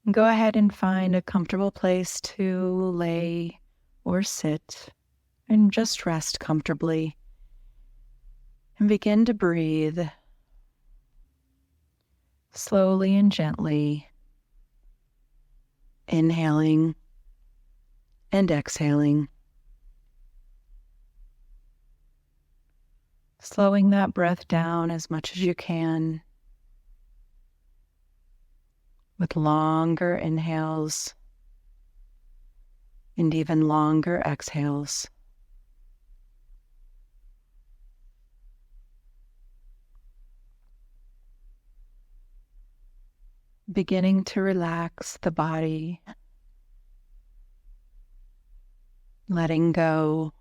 Go ahead and find a comfortable place to lay or sit and just rest comfortably. And begin to breathe slowly and gently, inhaling and exhaling. Slowing that breath down as much as you can with longer inhales and even longer exhales. Beginning to relax the body, letting go,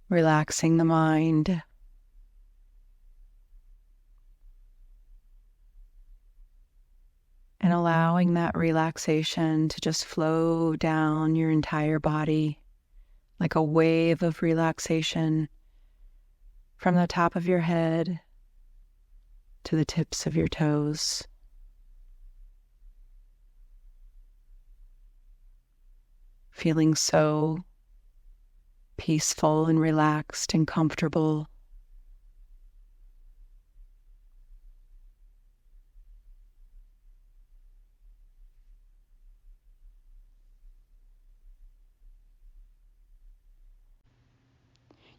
relaxing the mind, and allowing that relaxation to just flow down your entire body like a wave of relaxation from the top of your head to the tips of your toes. Feeling so peaceful and relaxed and comfortable.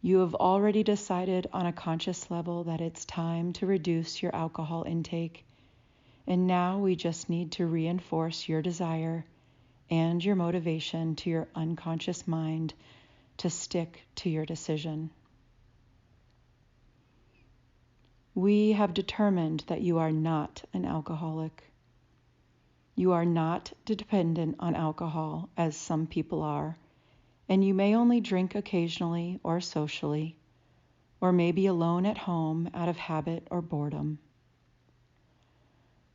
You have already decided on a conscious level that it's time to reduce your alcohol intake, and now we just need to reinforce your desire and your motivation to your unconscious mind to stick to your decision. We have determined that you are not an alcoholic. You are not dependent on alcohol, as some people are, and you may only drink occasionally or socially, or maybe alone at home out of habit or boredom.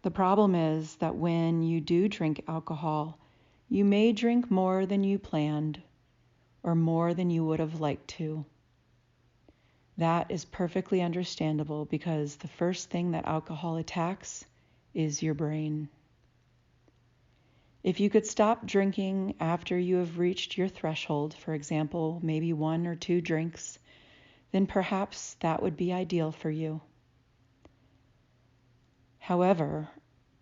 The problem is that when you do drink alcohol, you may drink more than you planned or more than you would have liked to. That is perfectly understandable because the first thing that alcohol attacks is your brain. If you could stop drinking after you have reached your threshold, for example, maybe 1 or 2 drinks, then perhaps that would be ideal for you. However,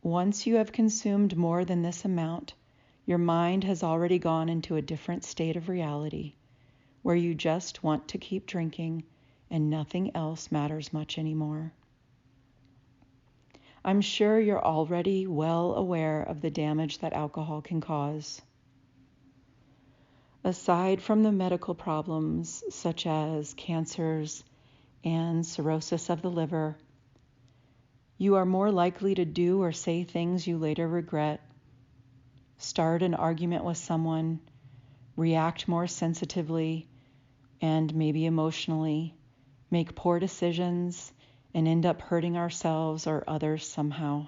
once you have consumed more than this amount, your mind has already gone into a different state of reality, where you just want to keep drinking and nothing else matters much anymore. I'm sure you're already well aware of the damage that alcohol can cause. Aside from the medical problems such as cancers and cirrhosis of the liver, you are more likely to do or say things you later regret, start an argument with someone, react more sensitively and maybe emotionally, make poor decisions, and end up hurting ourselves or others somehow.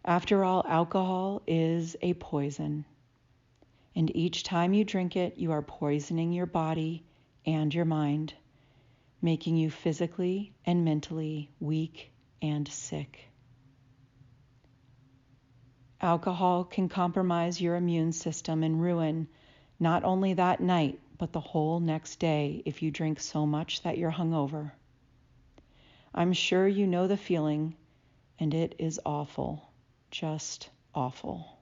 After all, alcohol is a poison, and each time you drink it, you are poisoning your body and your mind, making you physically and mentally weak and sick. Alcohol can compromise your immune system and ruin not only that night, but the whole next day if you drink so much that you're hungover. I'm sure you know the feeling, and it is awful, just awful.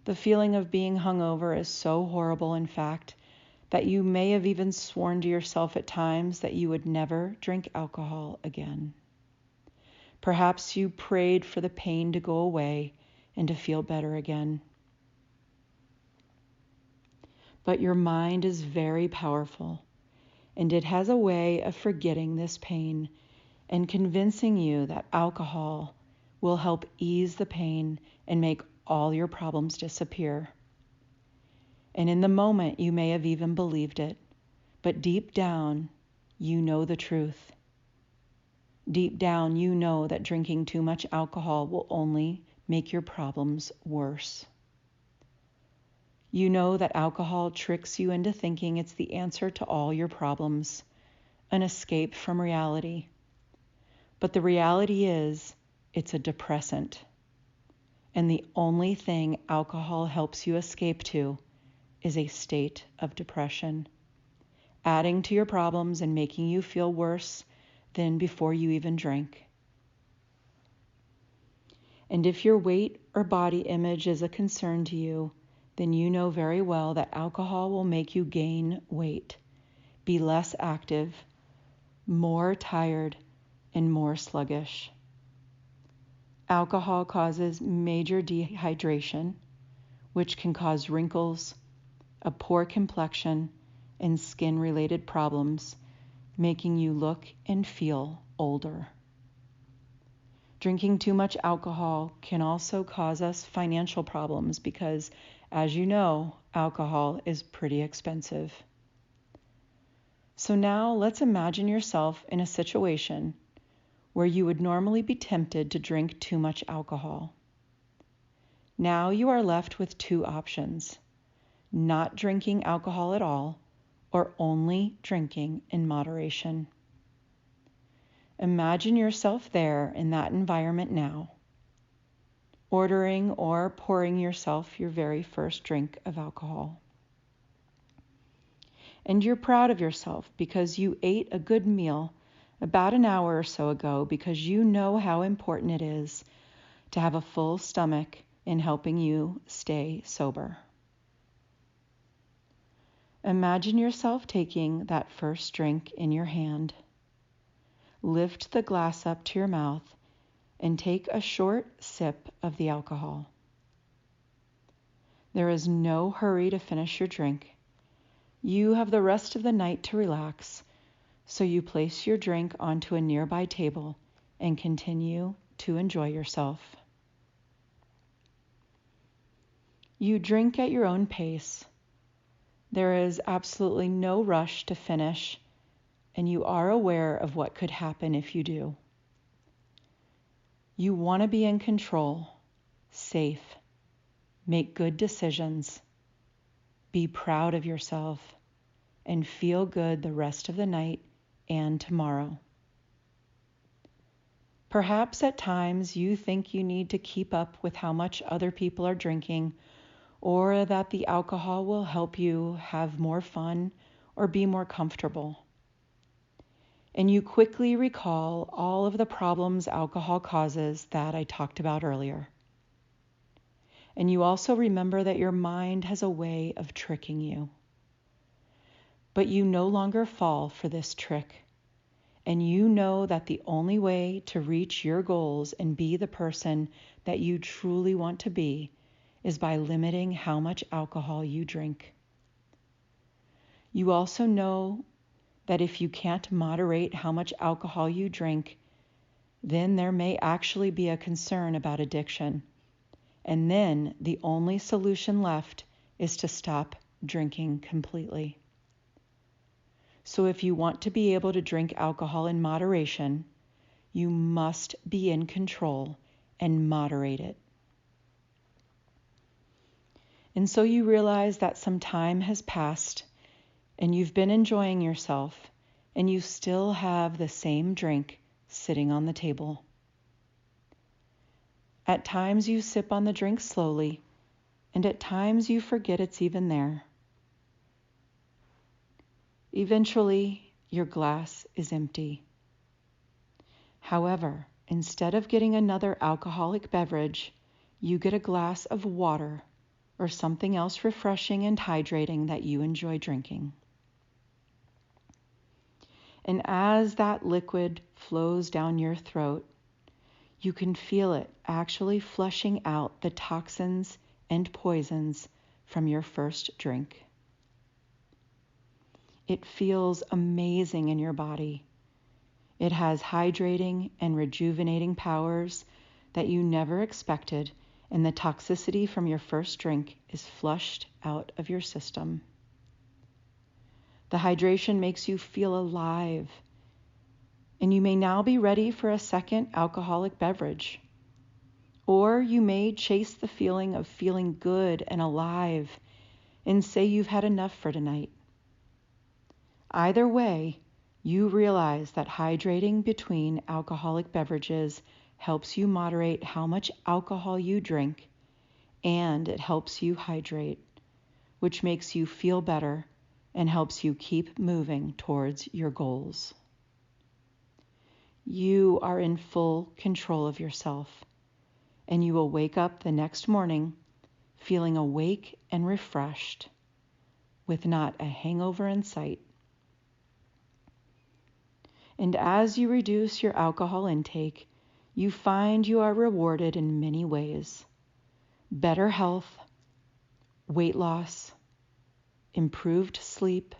The feeling of being hungover is so horrible, in fact, that you may have even sworn to yourself at times that you would never drink alcohol again. Perhaps you prayed for the pain to go away and to feel better again. But your mind is very powerful, and it has a way of forgetting this pain and convincing you that alcohol will help ease the pain and make all your problems disappear. And in the moment, you may have even believed it, but deep down, you know the truth. Deep down, you know that drinking too much alcohol will only make your problems worse. You know that alcohol tricks you into thinking it's the answer to all your problems, an escape from reality. But the reality is, it's a depressant. And the only thing alcohol helps you escape to is a state of depression, adding to your problems and making you feel worse than before you even drank. And if your weight or body image is a concern to you, then you know very well that alcohol will make you gain weight, be less active, more tired, and more sluggish. Alcohol causes major dehydration, which can cause wrinkles, a poor complexion, and skin-related problems, making you look and feel older. Drinking too much alcohol can also cause us financial problems because, as you know, alcohol is pretty expensive. So now let's imagine yourself in a situation where you would normally be tempted to drink too much alcohol. Now you are left with two options: not drinking alcohol at all, or only drinking in moderation. Imagine yourself there in that environment now, ordering or pouring yourself your very first drink of alcohol. And you're proud of yourself because you ate a good meal about an hour or so ago, because you know how important it is to have a full stomach in helping you stay sober. Imagine yourself taking that first drink in your hand. Lift the glass up to your mouth and take a short sip of the alcohol. There is no hurry to finish your drink. You have the rest of the night to relax, so you place your drink onto a nearby table and continue to enjoy yourself. You drink at your own pace. There is absolutely no rush to finish, and you are aware of what could happen if you do. You want to be in control, safe, make good decisions, be proud of yourself, and feel good the rest of the night and tomorrow. Perhaps at times you think you need to keep up with how much other people are drinking, or that the alcohol will help you have more fun or be more comfortable. And you quickly recall all of the problems alcohol causes that I talked about earlier. And you also remember that your mind has a way of tricking you. But you no longer fall for this trick. And you know that the only way to reach your goals and be the person that you truly want to be is by limiting how much alcohol you drink. You also know that if you can't moderate how much alcohol you drink, then there may actually be a concern about addiction. And then the only solution left is to stop drinking completely. So if you want to be able to drink alcohol in moderation, you must be in control and moderate it. And so you realize that some time has passed and you've been enjoying yourself, and you still have the same drink sitting on the table. At times you sip on the drink slowly, and at times you forget it's even there. Eventually, your glass is empty. However, instead of getting another alcoholic beverage, you get a glass of water or something else refreshing and hydrating that you enjoy drinking. And as that liquid flows down your throat, you can feel it actually flushing out the toxins and poisons from your first drink. It feels amazing in your body. It has hydrating and rejuvenating powers that you never expected, and the toxicity from your first drink is flushed out of your system. The hydration makes you feel alive, and you may now be ready for a second alcoholic beverage. Or you may chase the feeling of feeling good and alive and say you've had enough for tonight. Either way, You realize that hydrating between alcoholic beverages helps you moderate how much alcohol you drink, and it helps you hydrate, which makes you feel better and helps you keep moving towards your goals. You are in full control of yourself, and you will wake up the next morning feeling awake and refreshed, with not a hangover in sight. And as you reduce your alcohol intake, you find you are rewarded in many ways: better health, weight loss, improved sleep,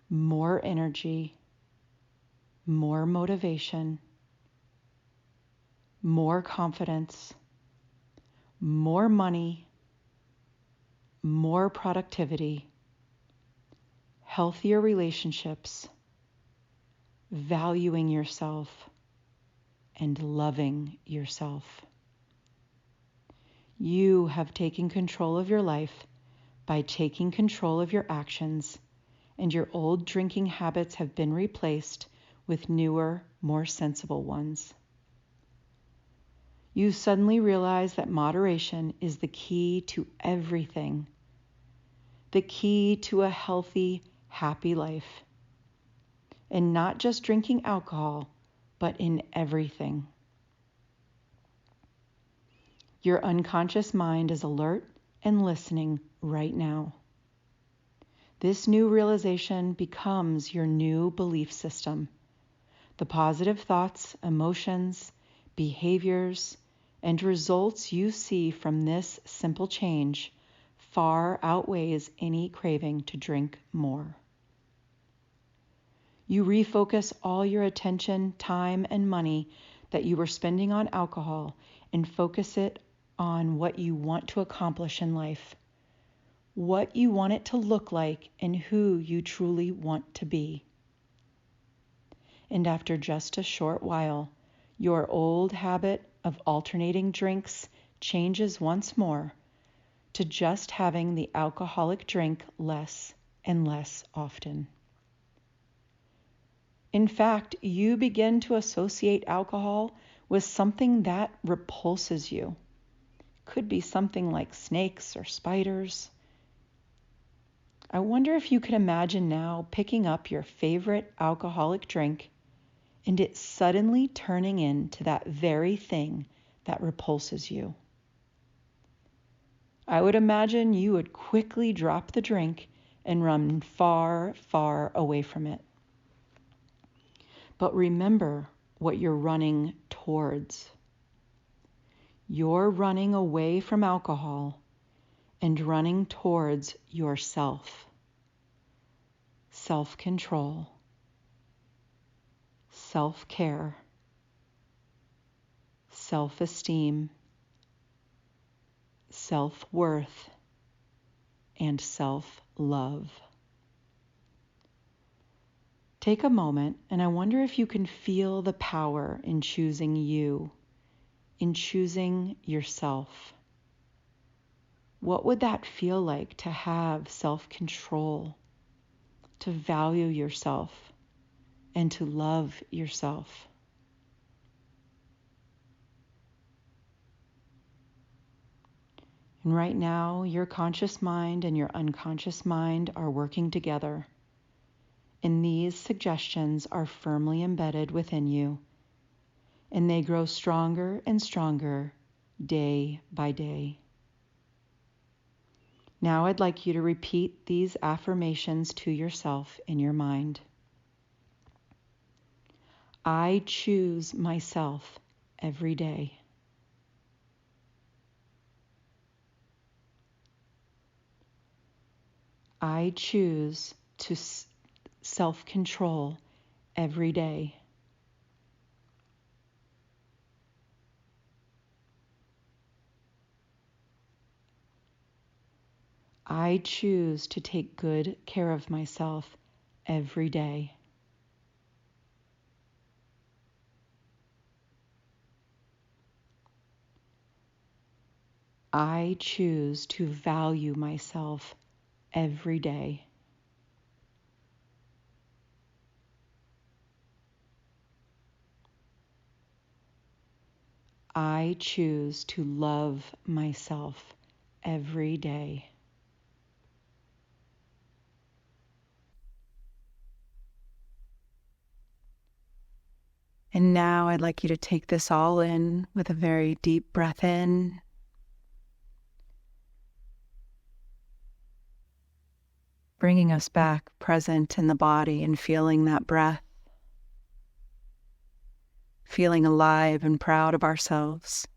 more energy, more motivation, more confidence, more money, more productivity, healthier relationships, valuing yourself, and loving yourself. You have taken control of your life by taking control of your actions, and your old drinking habits have been replaced with newer, more sensible ones. You suddenly realize that moderation is the key to everything, the key to a healthy, happy life. And not just drinking alcohol, but in everything. Your unconscious mind is alert and listening right now. This new realization becomes your new belief system. The positive thoughts, emotions, behaviors, and results you see from this simple change far outweighs any craving to drink more. You refocus all your attention, time, and money that you were spending on alcohol and focus it on what you want to accomplish in life, what you want it to look like, and who you truly want to be. And after just a short while, your old habit of alternating drinks changes once more to just having the alcoholic drink less and less often. In fact, you begin to associate alcohol with something that repulses you. Could be something like snakes or spiders. I wonder if you could imagine now picking up your favorite alcoholic drink and it suddenly turning into that very thing that repulses you. I would imagine you would quickly drop the drink and run far, far away from it. But remember what you're running towards. You're running away from alcohol and running towards yourself. Self-control, self-care, self-esteem, self-worth, and self-love. Take a moment, and I wonder if you can feel the power in choosing you, in choosing yourself. What would that feel like to have self-control, to value yourself, and to love yourself? And right now, your conscious mind and your unconscious mind are working together. And these suggestions are firmly embedded within you, and they grow stronger and stronger day by day. Now I'd like you to repeat these affirmations to yourself in your mind. I choose myself every day. I choose to self-control every day. I choose to take good care of myself every day. I choose to value myself every day. I choose to love myself every day. And now I'd like you to take this all in with a very deep breath in. Bringing us back present in the body and feeling that breath. Feeling alive and proud of ourselves.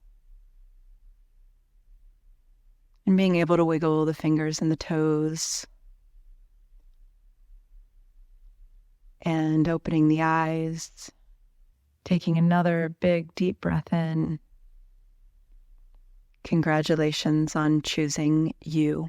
And being able to wiggle the fingers and the toes. And opening the eyes. Taking another big, deep breath in. Congratulations on choosing you.